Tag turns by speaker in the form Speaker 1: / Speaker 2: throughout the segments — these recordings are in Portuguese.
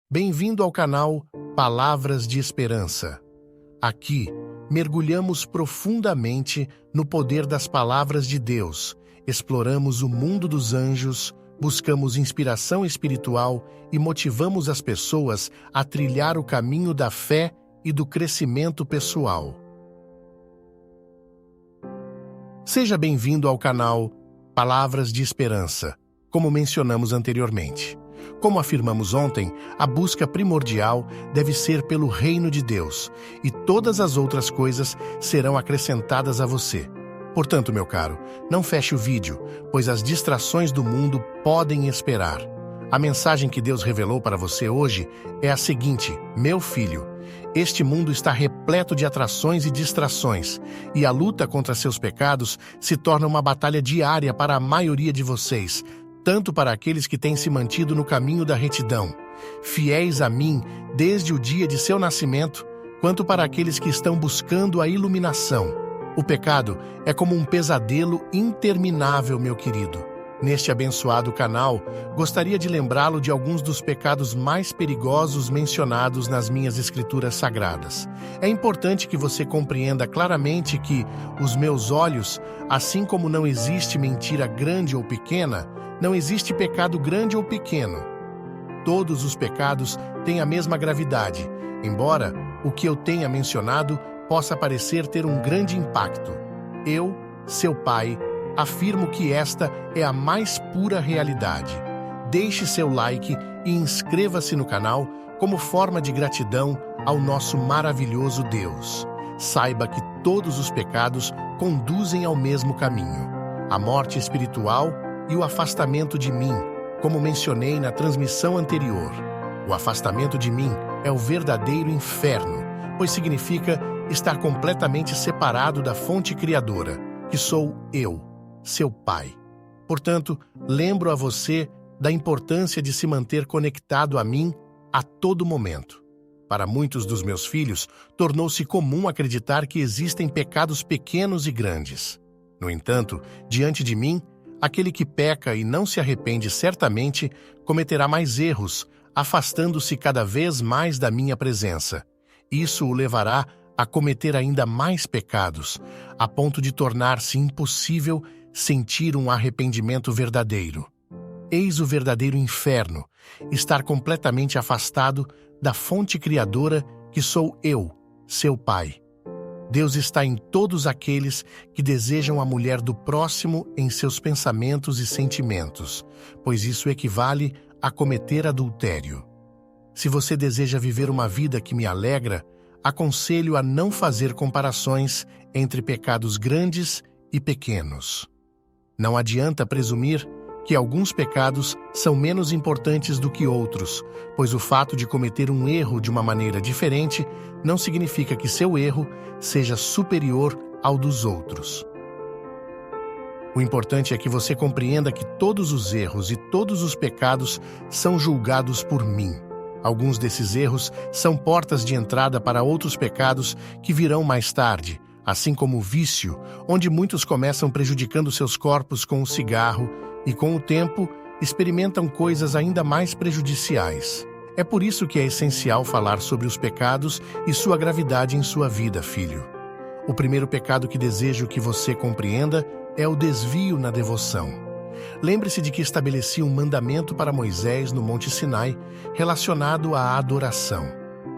Speaker 1: Bem-vindo ao canal Palavras de Esperança. Aqui, mergulhamos profundamente no poder das palavras de Deus, exploramos o mundo dos anjos, buscamos inspiração espiritual e motivamos as pessoas a trilhar o caminho da fé e do crescimento pessoal. Seja bem-vindo ao canal Palavras de Esperança, como mencionamos anteriormente. Como afirmamos ontem, a busca primordial deve ser pelo reino de Deus, e todas as outras coisas serão acrescentadas a você. Portanto, meu caro, não feche o vídeo, pois as distrações do mundo podem esperar. A mensagem que Deus revelou para você hoje é a seguinte: meu filho, este mundo está repleto de atrações e distrações, e a luta contra seus pecados se torna uma batalha diária para a maioria de vocês, tanto para aqueles que têm se mantido no caminho da retidão, fiéis a mim desde o dia de seu nascimento, quanto para aqueles que estão buscando a iluminação. O pecado é como um pesadelo interminável, meu querido. Neste abençoado canal, gostaria de lembrá-lo de alguns dos pecados mais perigosos mencionados nas minhas escrituras sagradas. É importante que você compreenda claramente que os meus olhos, assim como não existe mentira grande ou pequena, não existe pecado grande ou pequeno. Todos os pecados têm a mesma gravidade, embora o que eu tenha mencionado possa parecer ter um grande impacto. Eu, seu pai, afirmo que esta é a mais pura realidade. Deixe seu like e inscreva-se no canal como forma de gratidão ao nosso maravilhoso Deus. Saiba que todos os pecados conduzem ao mesmo caminho: a morte espiritual e o afastamento de mim, como mencionei na transmissão anterior. O afastamento de mim é o verdadeiro inferno, pois significa estar completamente separado da fonte criadora, que sou eu, seu pai. Portanto, lembro a você da importância de se manter conectado a mim a todo momento. Para muitos dos meus filhos, tornou-se comum acreditar que existem pecados pequenos e grandes. No entanto, diante de mim, aquele que peca e não se arrepende certamente cometerá mais erros, afastando-se cada vez mais da minha presença. Isso o levará a cometer ainda mais pecados, a ponto de tornar-se impossível sentir um arrependimento verdadeiro. Eis o verdadeiro inferno: estar completamente afastado da fonte criadora que sou eu, seu pai. Deus está em todos aqueles que desejam a mulher do próximo em seus pensamentos e sentimentos, pois isso equivale a cometer adultério. Se você deseja viver uma vida que me alegra, aconselho a não fazer comparações entre pecados grandes e pequenos. Não adianta presumir que alguns pecados são menos importantes do que outros, pois o fato de cometer um erro de uma maneira diferente não significa que seu erro seja superior ao dos outros. O importante é que você compreenda que todos os erros e todos os pecados são julgados por mim. Alguns desses erros são portas de entrada para outros pecados que virão mais tarde, assim como o vício, onde muitos começam prejudicando seus corpos com o cigarro e, com o tempo, experimentam coisas ainda mais prejudiciais. É por isso que é essencial falar sobre os pecados e sua gravidade em sua vida, filho. O primeiro pecado que desejo que você compreenda é o desvio na devoção. Lembre-se de que estabeleci um mandamento para Moisés no Monte Sinai relacionado à adoração.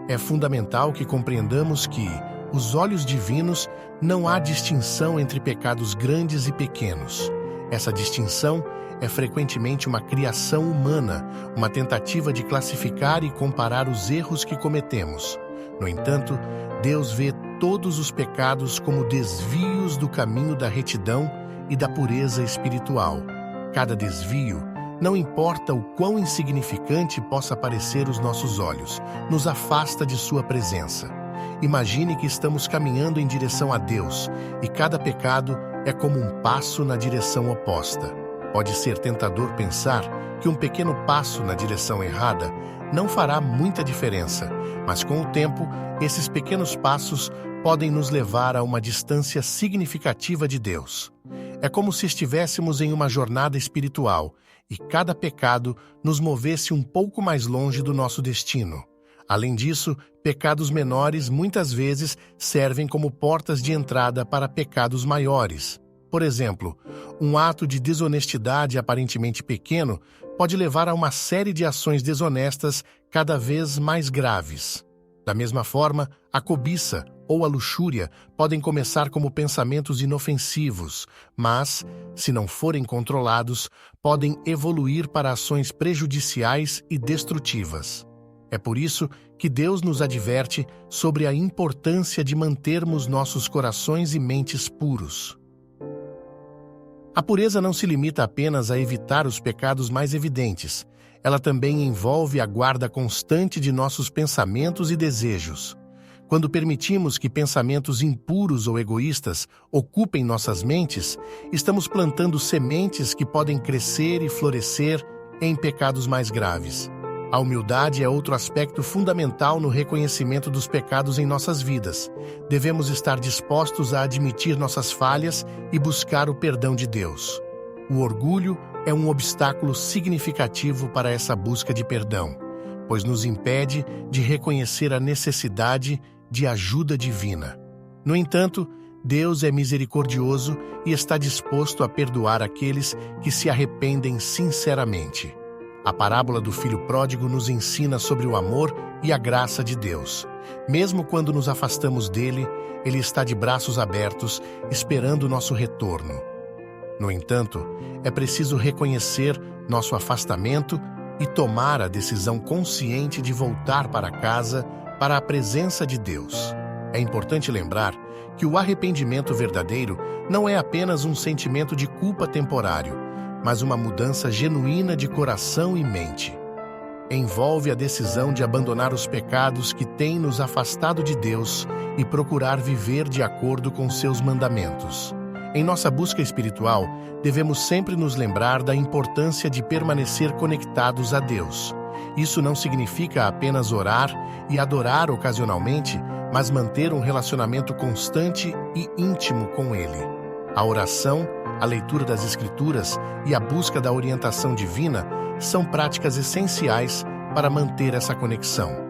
Speaker 1: É fundamental que compreendamos que, os olhos divinos, não há distinção entre pecados grandes e pequenos. Essa distinção é frequentemente uma criação humana, uma tentativa de classificar e comparar os erros que cometemos. No entanto, Deus vê todos os pecados como desvios do caminho da retidão e da pureza espiritual. Cada desvio, não importa o quão insignificante possa parecer aos nossos olhos, nos afasta de sua presença. Imagine que estamos caminhando em direção a Deus, e cada pecado é como um passo na direção oposta. Pode ser tentador pensar que um pequeno passo na direção errada não fará muita diferença, mas com o tempo, esses pequenos passos podem nos levar a uma distância significativa de Deus. É como se estivéssemos em uma jornada espiritual, e cada pecado nos movesse um pouco mais longe do nosso destino. Além disso, pecados menores muitas vezes servem como portas de entrada para pecados maiores. Por exemplo, um ato de desonestidade aparentemente pequeno pode levar a uma série de ações desonestas cada vez mais graves. Da mesma forma, a cobiça ou a luxúria podem começar como pensamentos inofensivos, mas, se não forem controlados, podem evoluir para ações prejudiciais e destrutivas. É por isso que Deus nos adverte sobre a importância de mantermos nossos corações e mentes puros. A pureza não se limita apenas a evitar os pecados mais evidentes. Ela também envolve a guarda constante de nossos pensamentos e desejos. Quando permitimos que pensamentos impuros ou egoístas ocupem nossas mentes, estamos plantando sementes que podem crescer e florescer em pecados mais graves. A humildade é outro aspecto fundamental no reconhecimento dos pecados em nossas vidas. Devemos estar dispostos a admitir nossas falhas e buscar o perdão de Deus. O orgulho é um obstáculo significativo para essa busca de perdão, pois nos impede de reconhecer a necessidade de ajuda divina. No entanto, Deus é misericordioso e está disposto a perdoar aqueles que se arrependem sinceramente. A parábola do filho pródigo nos ensina sobre o amor e a graça de Deus. Mesmo quando nos afastamos dele, ele está de braços abertos, esperando nosso retorno. No entanto, é preciso reconhecer nosso afastamento e tomar a decisão consciente de voltar para casa, para a presença de Deus. É importante lembrar que o arrependimento verdadeiro não é apenas um sentimento de culpa temporário, mas uma mudança genuína de coração e mente. Envolve a decisão de abandonar os pecados que têm nos afastado de Deus e procurar viver de acordo com seus mandamentos. Em nossa busca espiritual, devemos sempre nos lembrar da importância de permanecer conectados a Deus. Isso não significa apenas orar e adorar ocasionalmente, mas manter um relacionamento constante e íntimo com Ele. A oração, a leitura das Escrituras e a busca da orientação divina são práticas essenciais para manter essa conexão.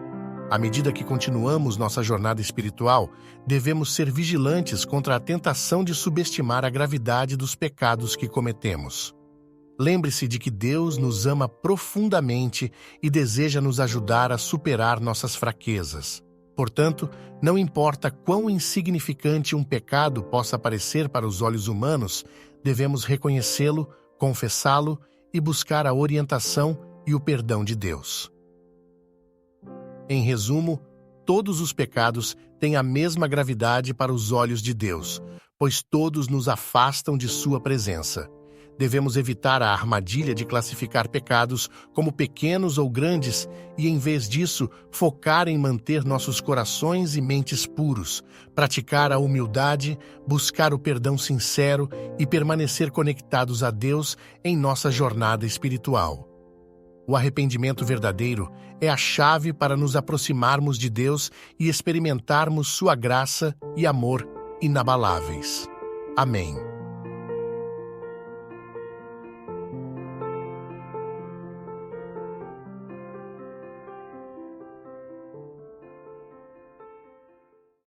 Speaker 1: À medida que continuamos nossa jornada espiritual, devemos ser vigilantes contra a tentação de subestimar a gravidade dos pecados que cometemos. Lembre-se de que Deus nos ama profundamente e deseja nos ajudar a superar nossas fraquezas. Portanto, não importa quão insignificante um pecado possa parecer para os olhos humanos, devemos reconhecê-lo, confessá-lo e buscar a orientação e o perdão de Deus. Em resumo, todos os pecados têm a mesma gravidade para os olhos de Deus, pois todos nos afastam de sua presença. Devemos evitar a armadilha de classificar pecados como pequenos ou grandes e, em vez disso, focar em manter nossos corações e mentes puros, praticar a humildade, buscar o perdão sincero e permanecer conectados a Deus em nossa jornada espiritual. O arrependimento verdadeiro é a chave para nos aproximarmos de Deus e experimentarmos sua graça e amor inabaláveis. Amém.